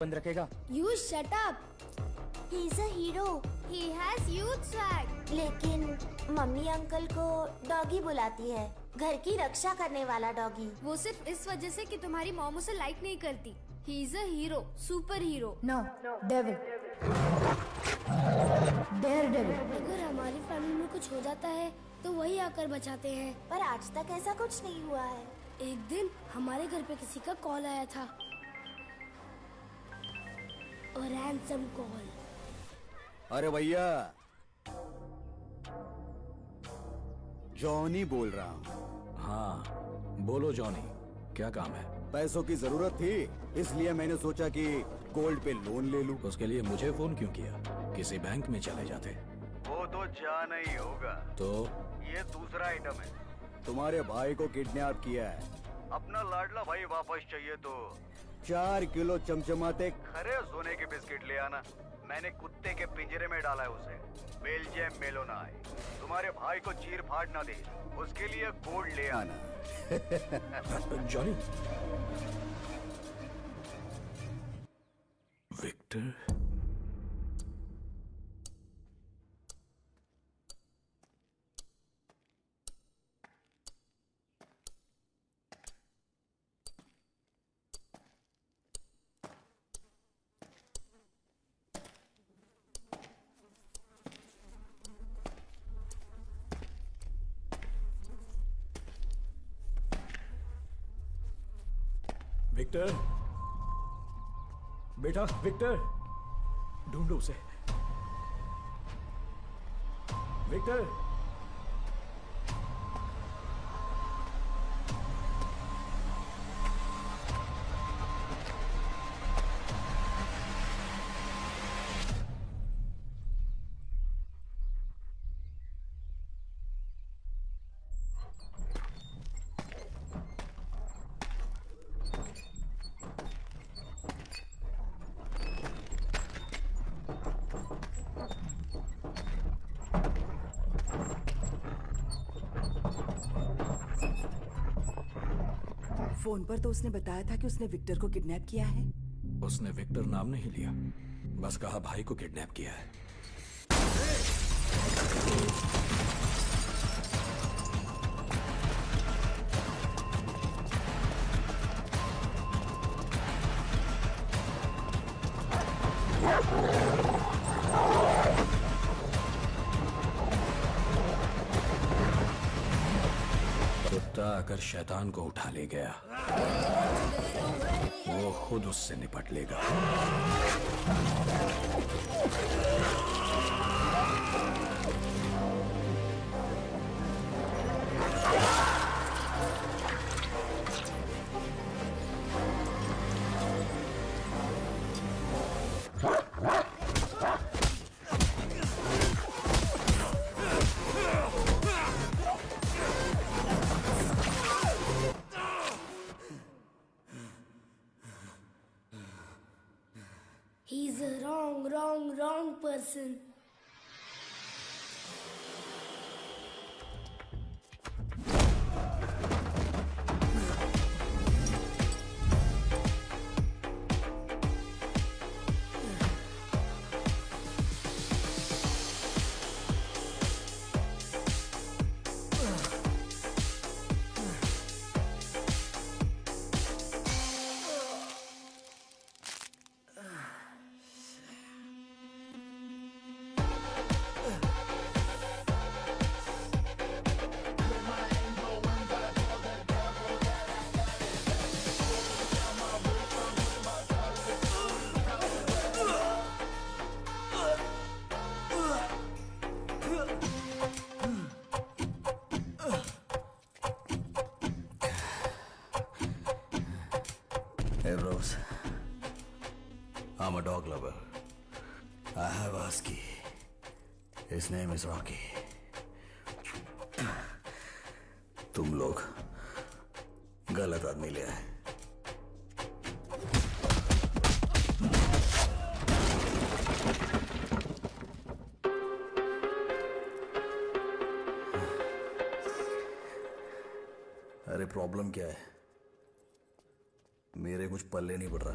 बंद रखेगा। You shut up. He's a hero. He has huge swag. लेकिन mummy uncle को डॉगी बुलाती है, घर की रक्षा करने वाला डॉगी। वो सिर्फ इस वजह से कि तुम्हारी मॉम उसे लाइक नहीं करती। He is a hero, super hero. No, devil. Daredevil. अगर हमारी फैमिली में कुछ हो जाता है तो वही आकर बचाते हैं। पर आज तक ऐसा कुछ नहीं हुआ है। एक दिन हमारे घर पे किसी का कॉल आया था, और रैंसम कॉल। अरे भैया, जॉनी बोल रहा हूँ। हाँ बोलो जॉनी, क्या काम है? पैसों की जरूरत थी, इसलिए मैंने सोचा कि गोल्ड पे लोन ले लूं। उसके लिए मुझे फोन क्यों किया? किसी बैंक में चले जाते। वो तो जाना ही होगा। तो ये दूसरा आइटम है। तुम्हारे भाई को किडनैप किया है। अपना लाडला भाई वापस चाहिए तो 4 किलो चमचमाते खरे सोने के बिस्किट ले आना। मैंने कुत्ते के पिंजरे में डाला है उसे। बेल्जियम मेलोनाई। तुम्हारे भाई को चीर फाड़ ना दे, उसके लिए गोल्ड ले आना। जॉनी, विक्टर, विक्टर, बेटा विक्टर, ढूंढो उसे। विक्टर, फोन पर तो उसने बताया था कि उसने विक्टर को किडनैप किया है। उसने विक्टर नाम नहीं लिया, बस कहा भाई को किडनैप किया है। कुत्ता अगर शैतान को उठा ले गया, वो खुद उससे निपट लेगा। He's a wrong person. Hey Rose, I'm a dog lover. I have a husky. His name is Rocky. तुम लोग गलत आदमी ले आए। अरे प्रॉब्लम क्या है? मेरे कुछ पल्ले नहीं पड़ रहा।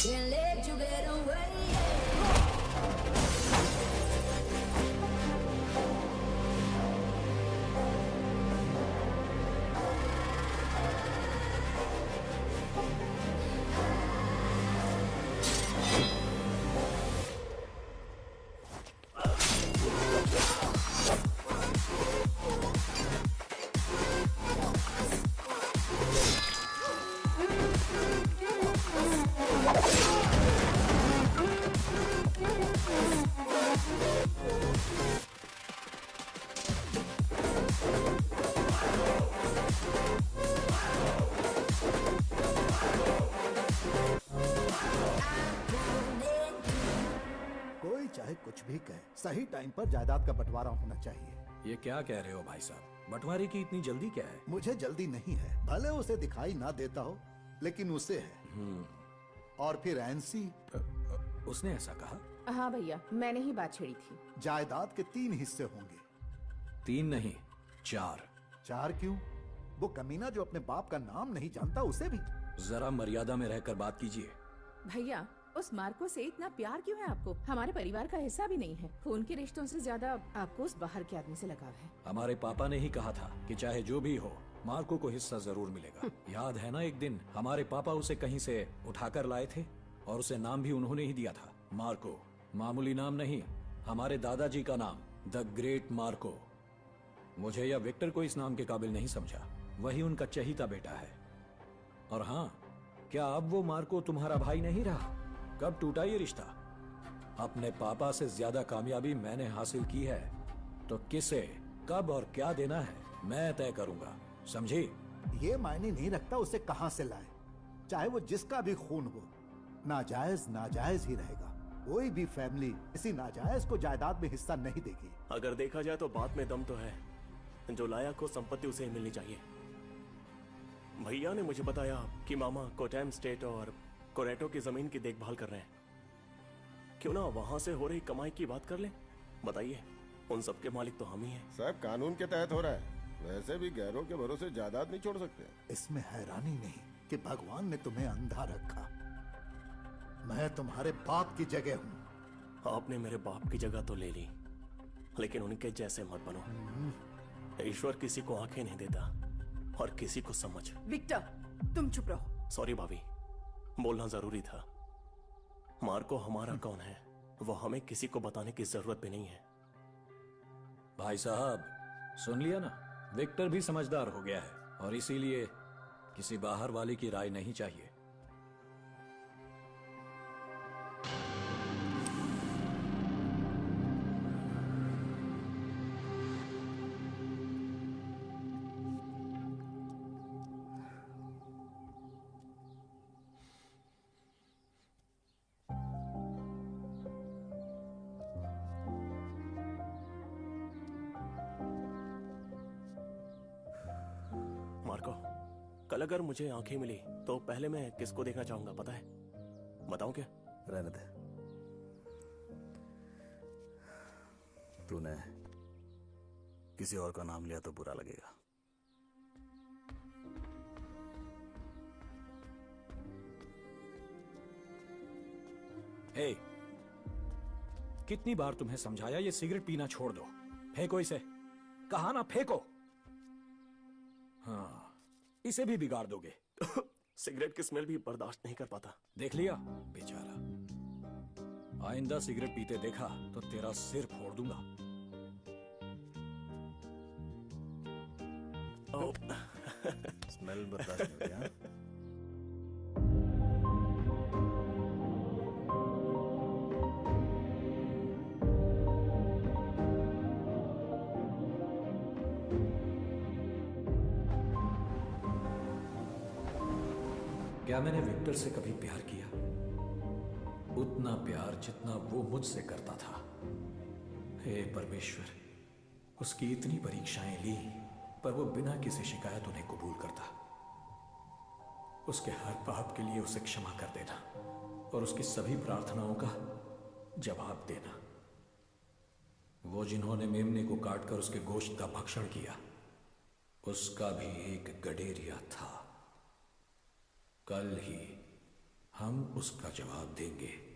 Can't let you get away. कोई चाहे कुछ भी कहे, सही टाइम पर जायदाद का बंटवारा होना चाहिए। ये क्या कह रहे हो भाई साहब? बंटवारे की इतनी जल्दी क्या है? मुझे जल्दी नहीं है, भले उसे दिखाई ना देता हो, लेकिन उसे है। और फिर एनसी, उसने ऐसा कहा? हाँ भैया, मैंने ही बात छेड़ी थी। जायदाद के 3 हिस्से होंगे। 3 नहीं, 4। 4 क्यों? वो कमीना जो अपने बाप का नाम नहीं जानता, उसे भी। जरा मर्यादा में रहकर बात कीजिए। भैया, उस मार्को से इतना प्यार क्यों है आपको? हमारे परिवार का हिस्सा भी नहीं है। खून के रिश्तों से ज्यादा आपको उस बाहर के आदमी से लगाव है। हमारे पापा ने ही कहा था कि चाहे जो भी हो, मार्को को हिस्सा जरूर मिलेगा। याद है ना, एक दिन हमारे पापा उसे कहीं से उठाकर लाए थे और उसे नाम भी उन्होंने ही दिया था, मार्को। मामूली नाम नहीं, हमारे दादाजी का नाम, द ग्रेट मार्को। मुझे या विक्टर को इस नाम के काबिल नहीं समझा। वही उनका चहीता बेटा है। और हाँ, क्या अब वो मार्को तुम्हारा भाई नहीं रहा? कब टूटा ये रिश्ता? अपने पापा से ज्यादा कामयाबी मैंने हासिल की है, तो किसे, कब और क्या देना है मैं तय करूंगा, समझी? ये मायने नहीं रखता उसे कहां से लाए, चाहे वो जिसका भी खून हो। नाजायज नाजायज ही रहेगा। कोई भी फैमिली किसी नाजायज को जायदाद में हिस्सा नहीं देगी। अगर देखा जाए तो बात में दम तो है। जो लायक हो संपत्ति उसे ही मिलनी चाहिए। भैया ने मुझे बताया कि मामा कोटैम स्टेट और कोरेटो की जमीन की देखभाल कर रहे हैं। क्यों ना वहां से हो रही कमाई की बात कर ले? बताइए, उन सब के मालिक तो हम ही हैं। सब कानून के तहत हो रहा है। वैसे भी गैरों के भरोसे जायदाद नहीं छोड़ सकते। इसमें हैरानी नहीं कि भगवान ने तुम्हें अंधा रखा। मैं तुम्हारे बाप की जगह हूँ। आपने मेरे बाप की जगह तो ले ली, लेकिन उनके जैसे मत बनो। ईश्वर किसी को आंखें नहीं देता और किसी को समझ। विक्टर, तुम चुप रहो। सॉरी भाभी, बोलना जरूरी था। मार्को हमारा कौन है वो हमें किसी को बताने की जरूरत भी नहीं है। भाई साहब, सुन लिया ना, विक्टर भी समझदार हो गया है और इसीलिए किसी बाहर वाले की राय नहीं चाहिए। मार्को, कल अगर मुझे आंखें मिली तो पहले मैं किसको देखना चाहूंगा पता है? बताऊं क्या? रहने दे। तूने किसी और का नाम लिया तो बुरा लगेगा। हे, कितनी बार तुम्हें समझाया ये सिगरेट पीना छोड़ दो, फेंको इसे। कहा ना फेंको। हाँ, इसे भी बिगाड़ दोगे। सिगरेट की स्मेल भी बर्दाश्त नहीं कर पाता। देख लिया बेचारा, आइंदा सिगरेट पीते देखा तो तेरा सिर फोड़ दूंगा। स्मेल बर्दाश्त नहीं होती, हाँ? क्या मैंने विक्टर से कभी प्यार किया? उतना प्यार जितना वो मुझसे करता था। हे परमेश्वर, उसकी इतनी परीक्षाएं ली, पर वो बिना किसी शिकायत उन्हें कबूल करता। उसके हर पाप के लिए उसे क्षमा कर देना और उसकी सभी प्रार्थनाओं का जवाब देना। वो जिन्होंने मेमने को काटकर उसके गोश्त का भक्षण किया, उसका भी एक गडेरिया था। कल ही हम उसका जवाब देंगे।